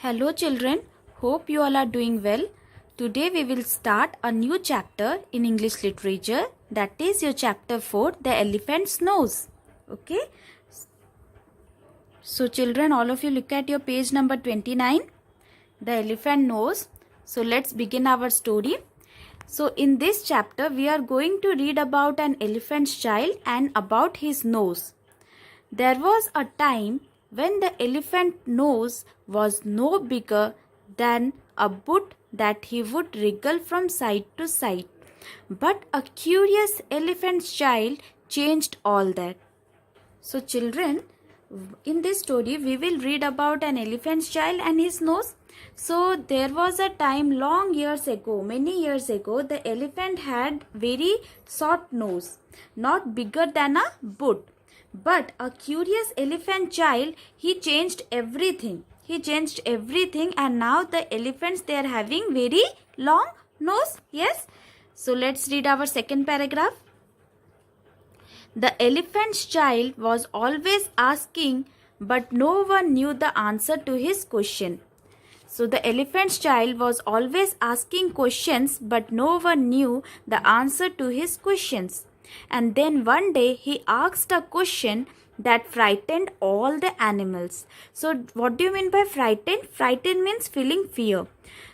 Hello children, hope you all are doing well. Today we will start a new chapter in English literature, that is your chapter 4, The Elephant's Nose. Okay. So children, all of you look at your page number 29, The Elephant Nose. So let's begin our story. So in this chapter we are going to read about an elephant's child and about his nose. There was a time when the elephant nose was no bigger than a boot that he would wriggle from side to side. But a curious elephant's child changed all that. So children, in this story we will read about an elephant's child and his nose. So there was a time long years ago, many years ago, the elephant had very short nose, not bigger than a boot. But a curious elephant child, he changed everything. He changed everything, and now the elephants, they are having very long nose. Yes. So let's read our second paragraph. The elephant's child was always asking, but no one knew the answer to his question. So the elephant's child was always asking questions, but no one knew the answer to his questions. And then one day he asked a question that frightened all the animals. So what do you mean by frightened? Frightened means feeling fear.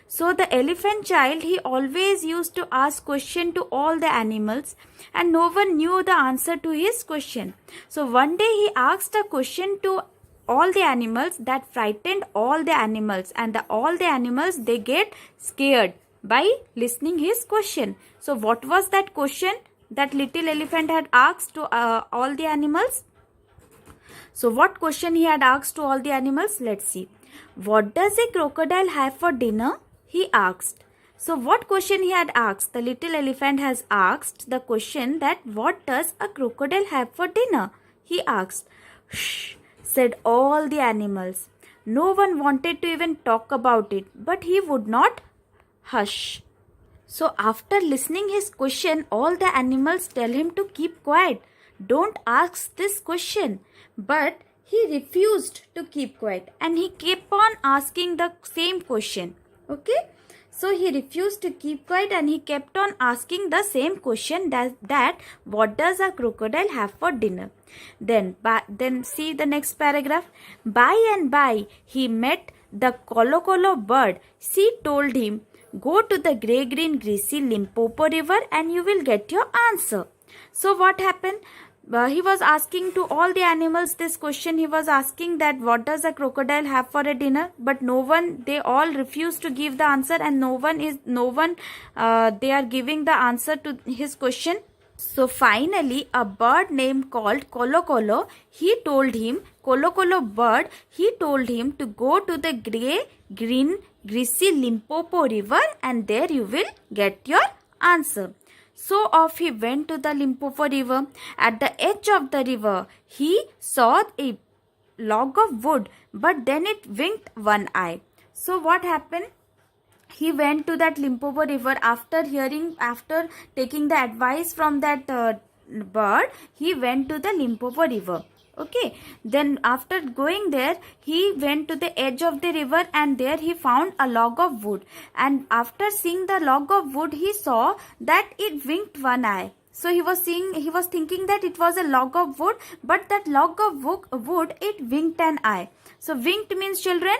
So the elephant child, he always used to ask question to all the animals and no one knew the answer to his question. So one day he asked a question to all the animals that frightened all the animals, and all the animals, they get scared by listening his question. So what was that question that little elephant had asked to all the animals? So what question he had asked to all the animals? Let's see. What does a crocodile have for dinner? He asked. So what question he had asked? The little elephant has asked the question that what does a crocodile have for dinner? He asked. Shh, said all the animals. No one wanted to even talk about it, but he would not hush. So after listening his question, all the animals tell him to keep quiet. Don't ask this question. But he refused to keep quiet and he kept on asking the same question. Okay. So he refused to keep quiet and he kept on asking the same question that what does a crocodile have for dinner? Then see the next paragraph. By and by he met the Kolo bird. She told him, go to the grey-green greasy Limpopo river and you will get your answer. So what happened? He was asking to all the animals this question. He was asking that what does a crocodile have for a dinner? But no one, they all refused to give the answer, and they are giving the answer to his question. So finally a bird named called Kolo, he told him, Kolo bird, he told him to go to the green greasy Limpopo river and there you will get your answer. So off he went to the Limpopo river. At the edge of the river, he saw a log of wood, but then it winked one eye. So what happened? He went to that Limpopo river after taking the advice from that bird. He went to the Limpopo river. Okay, then after going there, he went to the edge of the river and there he found a log of wood. And after seeing the log of wood, he saw that it winked one eye. So he was thinking that it was a log of wood, but that log of wood, it winked an eye. So winked means, children,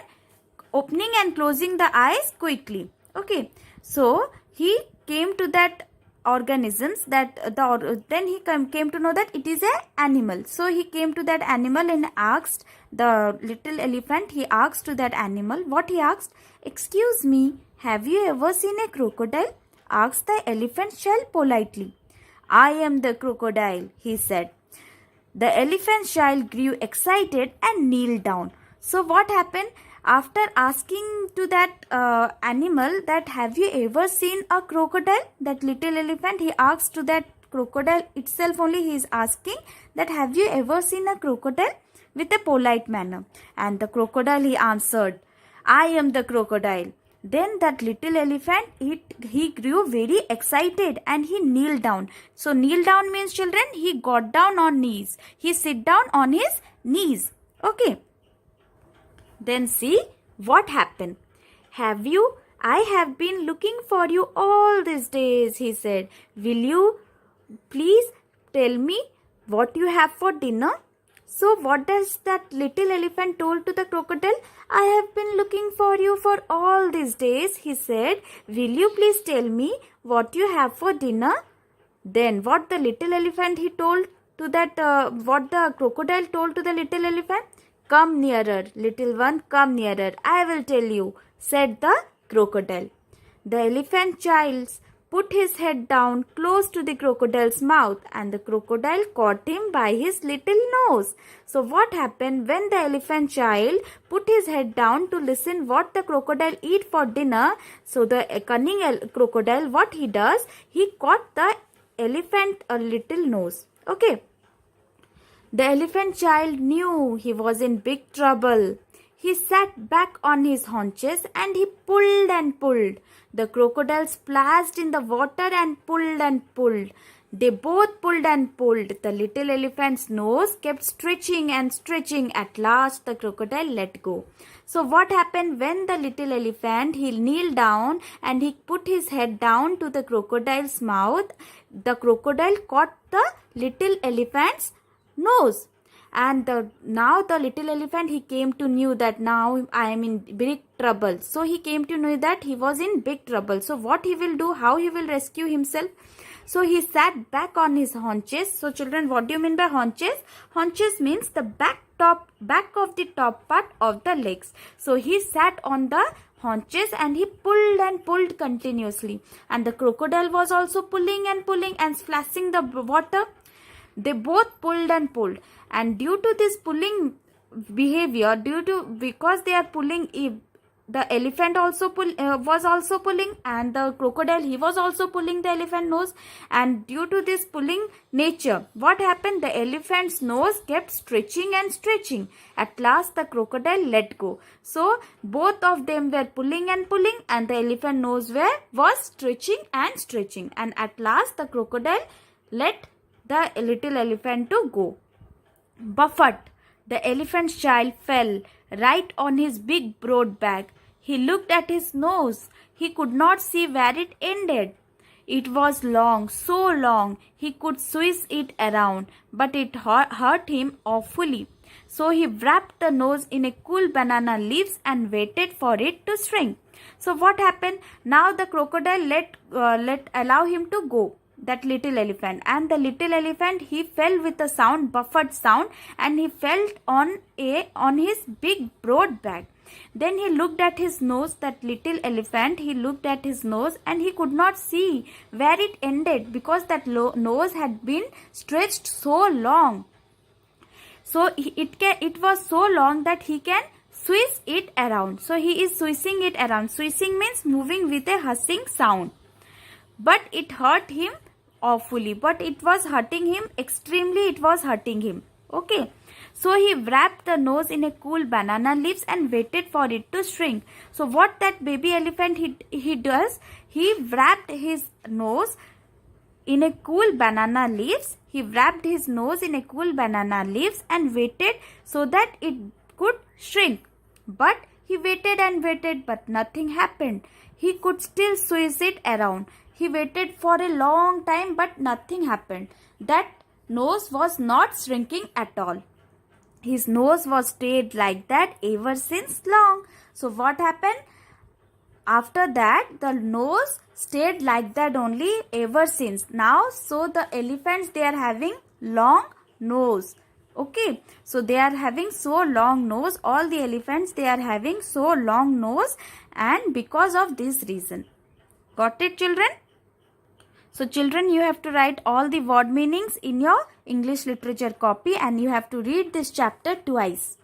opening and closing the eyes quickly. Okay, so he came to that organisms then he came to know that it is an animal. So he came to that animal and asked the little elephant, he asked to that animal, what he asked? Excuse me, have you ever seen a crocodile? Asked the elephant child politely. I am the crocodile, he said. The elephant child grew excited and kneeled down. So what happened? After asking to that animal that have you ever seen a crocodile, that little elephant, he asked to that crocodile itself only, he is asking that have you ever seen a crocodile, with a polite manner. And the crocodile, he answered, I am the crocodile. Then that little elephant, he grew very excited and he kneeled down. So kneel down means, children, he got down on knees. He sit down on his knees. Okay. Then see What happened? Have you? I have been looking for you all these days, he said. Will you please tell me what you have for dinner? So what does that little elephant told to the crocodile? I have been looking for you for all these days, he said. Will you please tell me what you have for dinner? Then what the little elephant he told to that, what the crocodile told to the little elephant? Come nearer, little one, come nearer. I will tell you, said the crocodile. The elephant child put his head down close to the crocodile's mouth, and the crocodile caught him by his little nose. So what happened when the elephant child put his head down to listen what the crocodile eat for dinner? So the cunning crocodile, what he does, he caught the elephant a little nose. Okay. The elephant child knew he was in big trouble. He sat back on his haunches and he pulled and pulled. The crocodile splashed in the water and pulled and pulled. They both pulled and pulled. The little elephant's nose kept stretching and stretching. At last, the crocodile let go. So what happened when the little elephant, he kneeled down and he put his head down to the crocodile's mouth? The crocodile caught the little elephant's nose. And now the little elephant, he came to knew that now I am in big trouble. So he came to know that he was in big trouble. So what he will do, how he will rescue himself? So he sat back on his haunches. So children, what do you mean by haunches? Haunches means the back of the top part of the legs. So he sat on the haunches and he pulled and pulled continuously. And the crocodile was also pulling and splashing the water. They both pulled and pulled, and due to this pulling behavior, because they are pulling, the elephant also was also pulling, and the crocodile, he was also pulling the elephant nose. And due to this pulling nature, what happened? The elephant's nose kept stretching and stretching. At last, the crocodile let go. So both of them were pulling, and the elephant nose was stretching and stretching. And at last, the crocodile let the little elephant to go. Buffet, the elephant's child, fell right on his big broad back. He looked at his nose. He could not see where it ended. It was long, so long, he could squeeze it around, but it hurt him awfully. So he wrapped the nose in a cool banana leaves and waited for it to shrink. So what happened? Now the crocodile allow him to go, that little elephant, and the little elephant, he fell with a sound, buffet sound, and he fell on his big broad back. Then he looked at his nose, that little elephant, he looked at his nose and he could not see where it ended, because that nose had been stretched so long. So it was so long that he can swish it around. So he is swishing it around. Swishing means moving with a hissing sound. But it hurt him awfully, but it was hurting him extremely, it was hurting him. Okay, so he wrapped the nose in a cool banana leaves and waited for it to shrink. So what that baby elephant he does, he wrapped his nose in a cool banana leaves. He wrapped his nose in a cool banana leaves and waited so that it could shrink. But he waited and waited, but nothing happened. He could still squeeze it around. He waited for a long time, but nothing happened. That nose was not shrinking at all. His nose was stayed like that ever since long. So what happened? After that, the nose stayed like that only ever since. Now, so the elephants, they are having long nose. Okay, so they are having so long nose. All the elephants, they are having so long nose, and because of this reason. Got it, children? So children, you have to write all the word meanings in your English literature copy, and you have to read this chapter twice.